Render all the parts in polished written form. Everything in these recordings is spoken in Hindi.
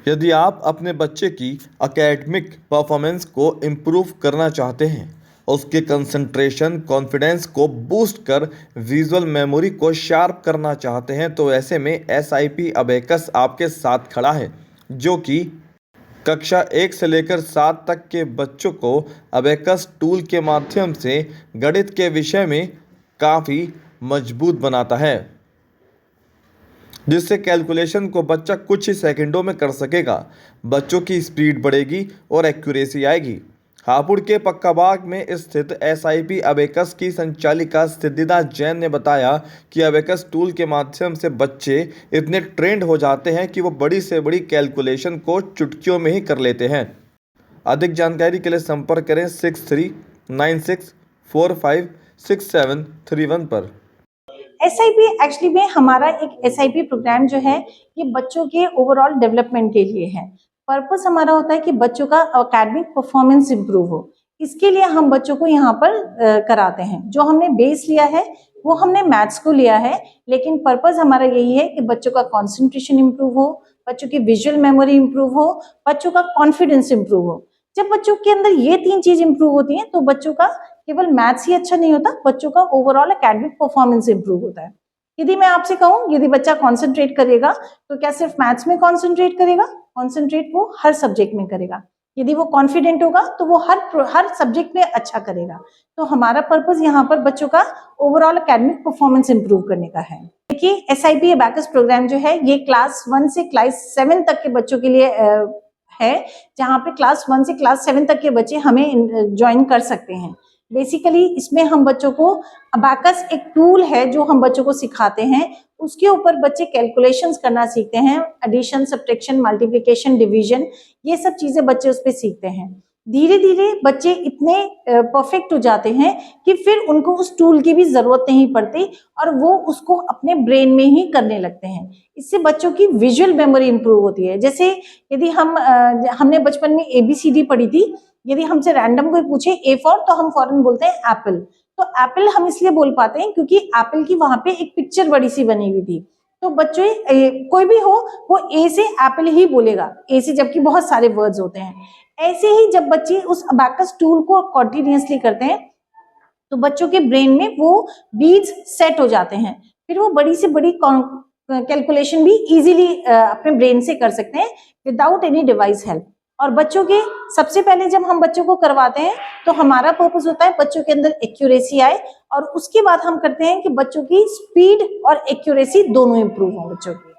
यदि आप अपने बच्चे की एकेडमिक परफॉर्मेंस को इम्प्रूव करना चाहते हैं, उसके कंसंट्रेशन, कॉन्फिडेंस को बूस्ट कर विजुअल मेमोरी को शार्प करना चाहते हैं, तो ऐसे में SIP अबेकस आपके साथ खड़ा है, जो कि कक्षा 1 से लेकर 7 तक के बच्चों को अबेकस टूल के माध्यम से गणित के विषय में काफ़ी मजबूत बनाता है, जिससे कैलकुलेशन को बच्चा कुछ ही सेकंडों में कर सकेगा। बच्चों की स्पीड बढ़ेगी और एक्यूरेसी आएगी। हापुड़ के पक्काबाग में स्थित SIP अबेकस की संचालिका सिद्धिदा जैन ने बताया कि अबेकस टूल के माध्यम से बच्चे इतने ट्रेंड हो जाते हैं कि वो बड़ी से बड़ी कैलकुलेशन को चुटकियों में ही कर लेते हैं। अधिक जानकारी के लिए संपर्क करें 6396456731 पर। SIP एक्चुअली में हमारा एक SIP प्रोग्राम जो है ये बच्चों के ओवरऑल डेवलपमेंट के लिए है। पर्पस हमारा होता है कि बच्चों का एकेडमिक परफॉर्मेंस इंप्रूव हो। इसके लिए हम बच्चों को यहाँ पर कराते हैं। जो हमने बेस लिया है वो हमने मैथ्स को लिया है, लेकिन पर्पस हमारा यही है कि बच्चों का कंसंट्रेशन इंप्रूव हो, बच्चों की विजुअल मेमोरी इंप्रूव हो, बच्चों का कॉन्फिडेंस इंप्रूव हो। जब बच्चों के अंदर ये 3 चीज इंप्रूव होती हैं तो बच्चों का केवल मैथ्स ही अच्छा नहीं होता, बच्चों का ओवरऑल एकेडमिक परफॉर्मेंस इंप्रूव होता है। यदि मैं आपसे कहूं, यदि बच्चा कंसंट्रेट करेगा तो क्या सिर्फ मैथ्स में कंसंट्रेट करेगा? कंसंट्रेट वो हर सब्जेक्ट में करेगा। यदि वो कॉन्फिडेंट होगा तो वो हर सब्जेक्ट में अच्छा करेगा। तो हमारा पर्पस यहाँ पर बच्चों का ओवरऑल एकेडमिक परफॉर्मेंस इंप्रूव करने का है। देखिए, SIP अबेकस प्रोग्राम जो है ये क्लास 1 से क्लास 7 तक के बच्चों के लिए है, जहाँ पे क्लास 1 से क्लास 7 तक के बच्चे हमें ज्वाइन कर सकते हैं। बेसिकली इसमें हम बच्चों को अबेकस एक टूल है जो हम बच्चों को सिखाते हैं, उसके ऊपर बच्चे कैलकुलेशंस करना सीखते हैं, एडिशन, सब्ट्रैक्शन, मल्टीप्लिकेशन, डिवीजन, ये सब चीजें बच्चे उस पर सीखते हैं। धीरे धीरे बच्चे इतने परफेक्ट हो जाते हैं कि फिर उनको उस टूल की भी जरूरत नहीं पड़ती और वो उसको अपने ब्रेन में ही करने लगते हैं। इससे बच्चों की विजुअल मेमोरी इंप्रूव होती है। जैसे यदि हमने बचपन में ABCD पढ़ी थी, यदि हमसे रैंडम कोई पूछे A फॉर, तो हम फौरन बोलते हैं एप्पल। तो एप्पल हम इसलिए बोल पाते हैं क्योंकि एप्पल की वहां पे एक पिक्चर बड़ी सी बनी हुई थी। तो बच्चे कोई भी हो वो A से एप्पल ही बोलेगा, A से, जबकि बहुत सारे वर्ड्स होते हैं। ऐसे ही जब बच्चे उस अबेकस टूल को कॉन्टिन्यूअसली करते हैं तो बच्चों के ब्रेन में वो बीड्स सेट हो जाते हैं। फिर वो बड़ी से बड़ी कैलकुलेशन भी इजीली अपने ब्रेन से कर सकते हैं विदाउट एनी डिवाइस हेल्प। और बच्चों के सबसे पहले जब हम बच्चों को करवाते हैं तो हमारा पर्पस होता है बच्चों के अंदर एक्यूरेसी आए, और उसके बाद हम करते हैं कि बच्चों की स्पीड और एक्यूरेसी दोनों इंप्रूव हो बच्चों की।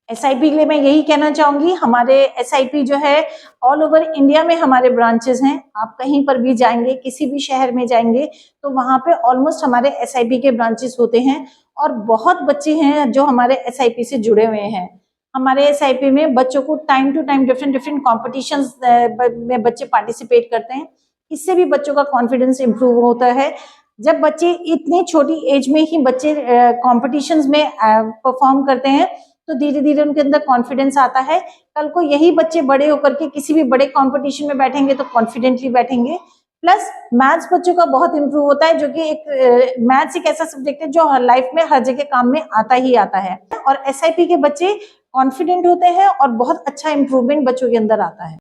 SIP के लिए मैं यही कहना चाहूंगी, हमारे SIP जो है ऑल ओवर इंडिया में हमारे ब्रांचेस हैं। आप कहीं पर भी जाएंगे, किसी भी शहर में जाएंगे तो वहां पे ऑलमोस्ट हमारे SIP के ब्रांचेस होते हैं, और बहुत बच्चे हैं जो हमारे SIP से जुड़े हुए हैं। हमारे SIP में बच्चों को time to time different competitions में बच्चे पार्टिसिपेट करते हैं। इससे भी बच्चों का कॉन्फिडेंस इंप्रूव होता है। जब बच्चे इतनी छोटी एज में ही बच्चे कॉम्पिटिशन्स में परफॉर्म करते हैं तो धीरे धीरे उनके अंदर कॉन्फिडेंस आता है। कल को यही बच्चे बड़े होकर के किसी भी बड़े कंपटीशन में बैठेंगे तो कॉन्फिडेंटली बैठेंगे। प्लस मैथ्स बच्चों का बहुत इंप्रूव होता है, जो कि मैथ्स एक ऐसा सब्जेक्ट है जो लाइफ में हर जगह काम में आता ही आता है। और SIP के बच्चे कॉन्फिडेंट होते हैं और बहुत अच्छा इंप्रूवमेंट बच्चों के अंदर आता है।